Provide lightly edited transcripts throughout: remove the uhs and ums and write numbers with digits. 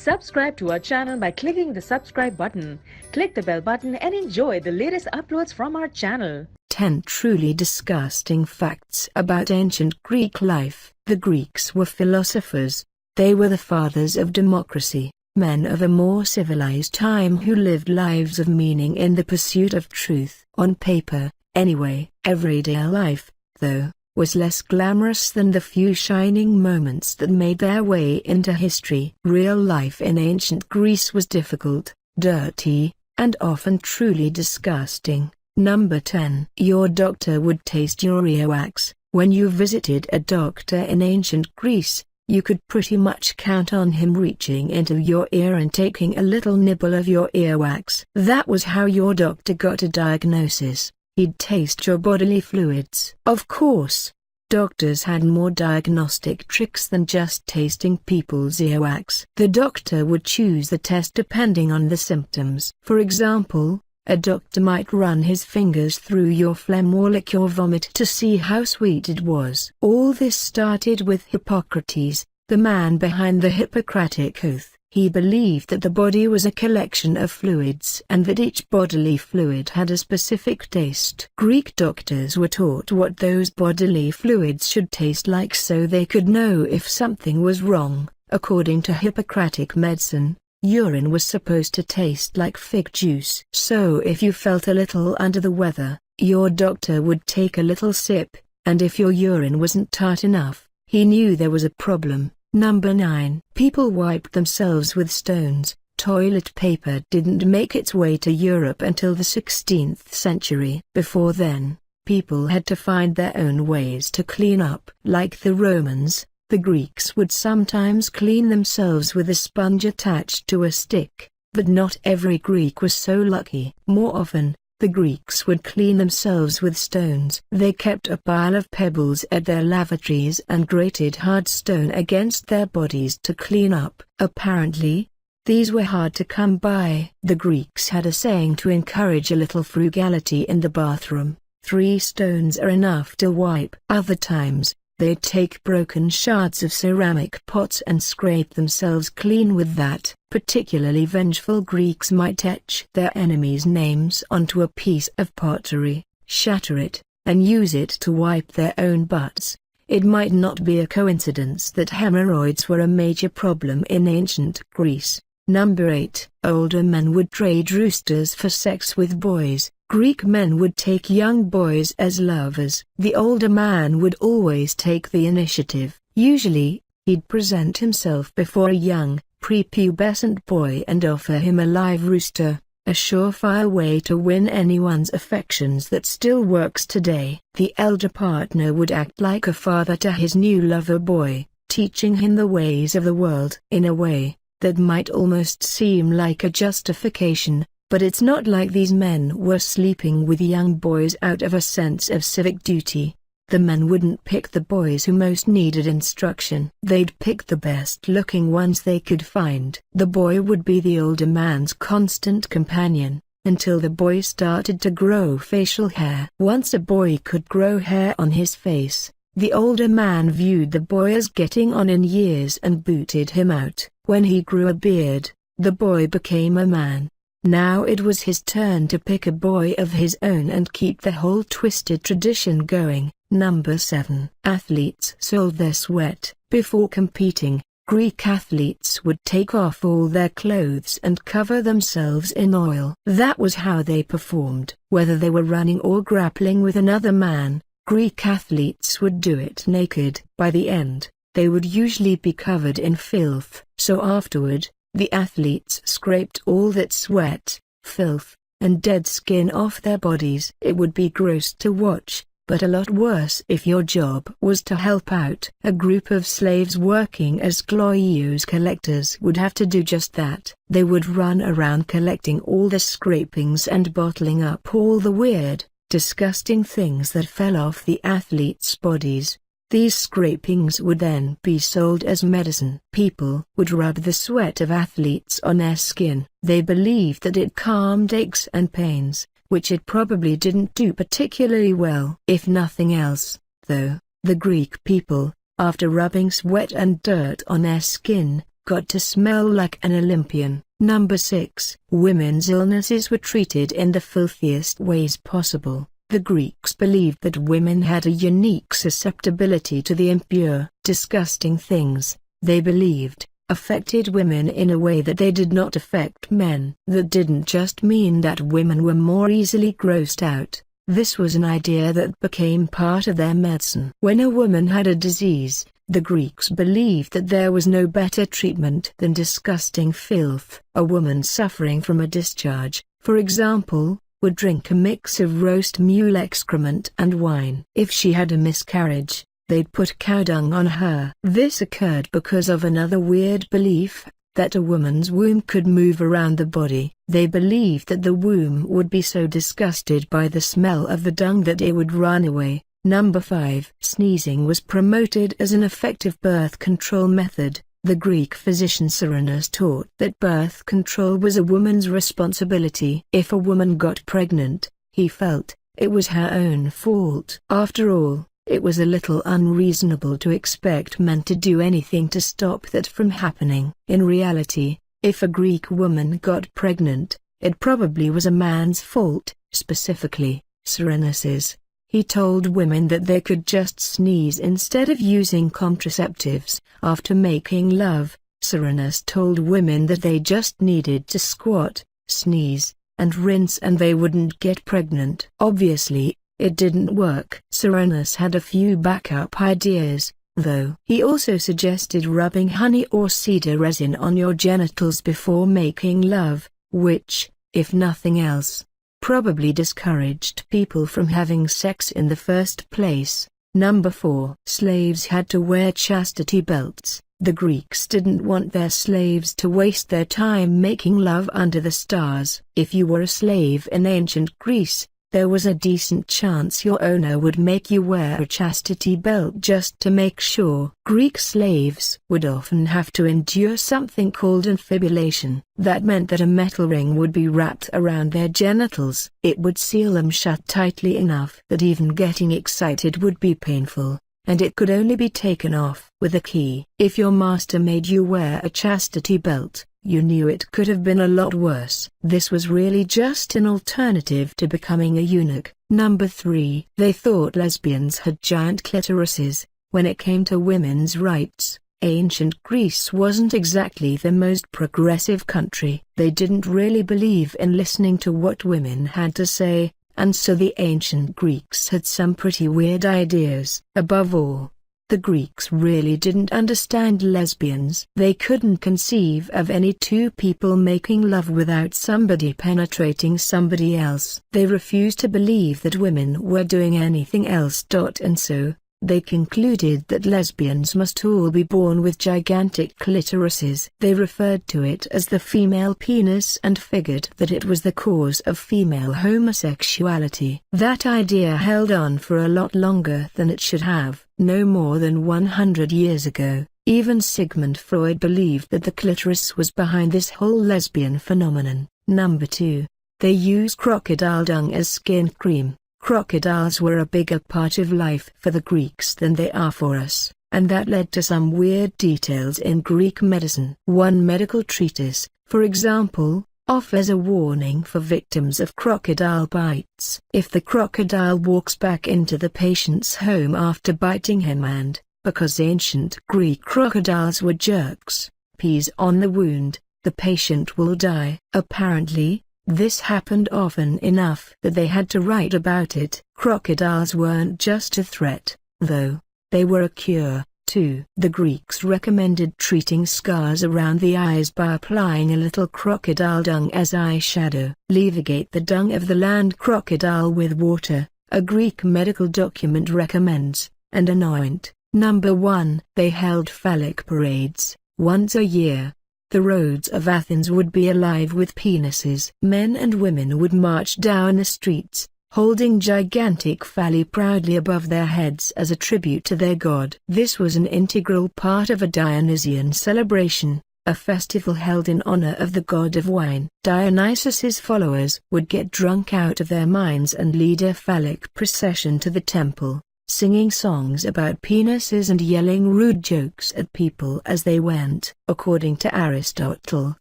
Subscribe to our channel by clicking the subscribe button. Click the bell button and enjoy the latest uploads from our channel. 10 truly disgusting facts about ancient Greek life. The Greeks were philosophers. They were the fathers of democracy, men of a more civilized time who lived lives of meaning in the pursuit of truth. On paper, anyway, everyday life, though, was less glamorous than the few shining moments that made their way into history. Real life in ancient Greece was difficult, dirty, and often truly disgusting. Number 10. Your doctor would taste your earwax. When you visited a doctor in ancient Greece, you could pretty much count on him reaching into your ear and taking a little nibble of your earwax. That was how your doctor got a diagnosis. He'd taste your bodily fluids. Of course, doctors had more diagnostic tricks than just tasting people's earwax. The doctor would choose the test depending on the symptoms. For example, a doctor might run his fingers through your phlegm or lick your vomit to see how sweet it was. All this started with Hippocrates, the man behind the Hippocratic Oath. He believed that the body was a collection of fluids and that each bodily fluid had a specific taste. Greek doctors were taught what those bodily fluids should taste like so they could know if something was wrong. According to Hippocratic medicine, urine was supposed to taste like fig juice. So if you felt a little under the weather, your doctor would take a little sip, and if your urine wasn't tart enough, he knew there was a problem. Number 9. People wiped themselves with stones. Toilet paper didn't make its way to Europe until the 16th century. Before then, people had to find their own ways to clean up. Like the Romans, the Greeks would sometimes clean themselves with a sponge attached to a stick, but not every Greek was so lucky. More often, the Greeks would clean themselves with stones. They kept a pile of pebbles at their lavatories and grated hard stone against their bodies to clean up. Apparently, these were hard to come by. The Greeks had a saying to encourage a little frugality in the bathroom: 3 stones are enough to wipe. Other times, they'd take broken shards of ceramic pots and scrape themselves clean with that. Particularly vengeful Greeks might etch their enemies' names onto a piece of pottery, shatter it, and use it to wipe their own butts. It might not be a coincidence that hemorrhoids were a major problem in ancient Greece. Number 8. Older men would trade roosters for sex with boys. Greek men would take young boys as lovers. The older man would always take the initiative. Usually, he'd present himself before a young, prepubescent boy and offer him a live rooster, a surefire way to win anyone's affections that still works today. The elder partner would act like a father to his new lover boy, teaching him the ways of the world. In a way, that might almost seem like a justification, but it's not like these men were sleeping with young boys out of a sense of civic duty. The men wouldn't pick the boys who most needed instruction. They'd pick the best-looking ones they could find. The boy would be the older man's constant companion, until the boy started to grow facial hair. Once a boy could grow hair on his face, the older man viewed the boy as getting on in years and booted him out. When he grew a beard, the boy became a man. Now it was his turn to pick a boy of his own and keep the whole twisted tradition going. Number 7. Athletes sold their sweat. Before competing, Greek athletes would take off all their clothes and cover themselves in oil. That was how they performed. Whether they were running or grappling with another man, Greek athletes would do it naked. By the end, they would usually be covered in filth. So afterward, the athletes scraped all that sweat, filth, and dead skin off their bodies. It would be gross to watch, but a lot worse if your job was to help out. A group of slaves working as kloios collectors would have to do just that. They would run around collecting all the scrapings and bottling up all the weird, disgusting things that fell off the athletes' bodies. These scrapings would then be sold as medicine. People would rub the sweat of athletes on their skin. They believed that it calmed aches and pains, which it probably didn't do particularly well. If nothing else, though, the Greek people, after rubbing sweat and dirt on their skin, got to smell like an Olympian. Number 6. Women's illnesses were treated in the filthiest ways possible. The Greeks believed that women had a unique susceptibility to the impure, disgusting things, they believed, affected women in a way that they did not affect men. That didn't just mean that women were more easily grossed out. This was an idea that became part of their medicine. When a woman had a disease, the Greeks believed that there was no better treatment than disgusting filth. A woman suffering from a discharge, for example, would drink a mix of roast mule excrement and wine. If she had a miscarriage, they'd put cow dung on her. This occurred because of another weird belief, that a woman's womb could move around the body. They believed that the womb would be so disgusted by the smell of the dung that it would run away. Number 5. Sneezing was promoted as an effective birth control method. The Greek physician Cyrenius taught that birth control was a woman's responsibility. If a woman got pregnant, he felt, it was her own fault. After all, it was a little unreasonable to expect men to do anything to stop that from happening. In reality, if a Greek woman got pregnant, it probably was a man's fault, specifically, Cyrenius's. He told women that they could just sneeze instead of using contraceptives. After making love, Cyrenius told women that they just needed to squat, sneeze, and rinse and they wouldn't get pregnant. Obviously, it didn't work. Cyrenius had a few backup ideas, though. He also suggested rubbing honey or cedar resin on your genitals before making love, which, if nothing else, probably discouraged people from having sex in the first place. Number 4. Slaves had to wear chastity belts. The Greeks didn't want their slaves to waste their time making love under the stars. If you were a slave in ancient Greece, there was a decent chance your owner would make you wear a chastity belt just to make sure. Greek slaves would often have to endure something called infibulation. That meant that a metal ring would be wrapped around their genitals. It would seal them shut tightly enough that even getting excited would be painful, and it could only be taken off with a key. If your master made you wear a chastity belt, you knew it could have been a lot worse. This was really just an alternative to becoming a eunuch. Number 3. They thought lesbians had giant clitorises. When it came to women's rights, ancient Greece wasn't exactly the most progressive country. They didn't really believe in listening to what women had to say, and so the ancient Greeks had some pretty weird ideas. Above all, the Greeks really didn't understand lesbians. They couldn't conceive of any two people making love without somebody penetrating somebody else. They refused to believe that women were doing anything else. And so, they concluded that lesbians must all be born with gigantic clitorises. They referred to it as the female penis and figured that it was the cause of female homosexuality. That idea held on for a lot longer than it should have. No more than 100 years ago, even Sigmund Freud believed that the clitoris was behind this whole lesbian phenomenon. Number 2. They use crocodile dung as skin cream. Crocodiles were a bigger part of life for the Greeks than they are for us, and that led to some weird details in Greek medicine. One medical treatise, for example, offers a warning for victims of crocodile bites. If the crocodile walks back into the patient's home after biting him and, because ancient Greek crocodiles were jerks, pees on the wound, the patient will die. Apparently, this happened often enough that they had to write about it. Crocodiles weren't just a threat, though, they were a cure, too. The Greeks recommended treating scars around the eyes by applying a little crocodile dung as eyeshadow. Leavigate the dung of the land crocodile with water, a Greek medical document recommends, and anoint. Number 1. They held phallic parades, once a year. The roads of Athens would be alive with penises. Men and women would march down the streets, holding gigantic phalli proudly above their heads as a tribute to their god. This was an integral part of a Dionysian celebration, a festival held in honor of the god of wine. Dionysus's followers would get drunk out of their minds and lead a phallic procession to the temple, singing songs about penises and yelling rude jokes at people as they went. According to Aristotle,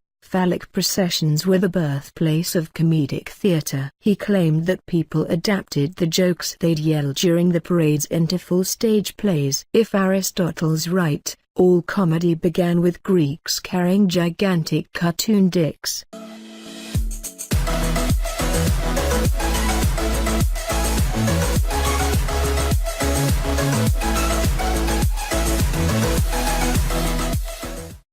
phallic processions were the birthplace of comedic theater. He claimed that people adapted the jokes they'd yell during the parades into full stage plays. If Aristotle's right, all comedy began with Greeks carrying gigantic cartoon dicks.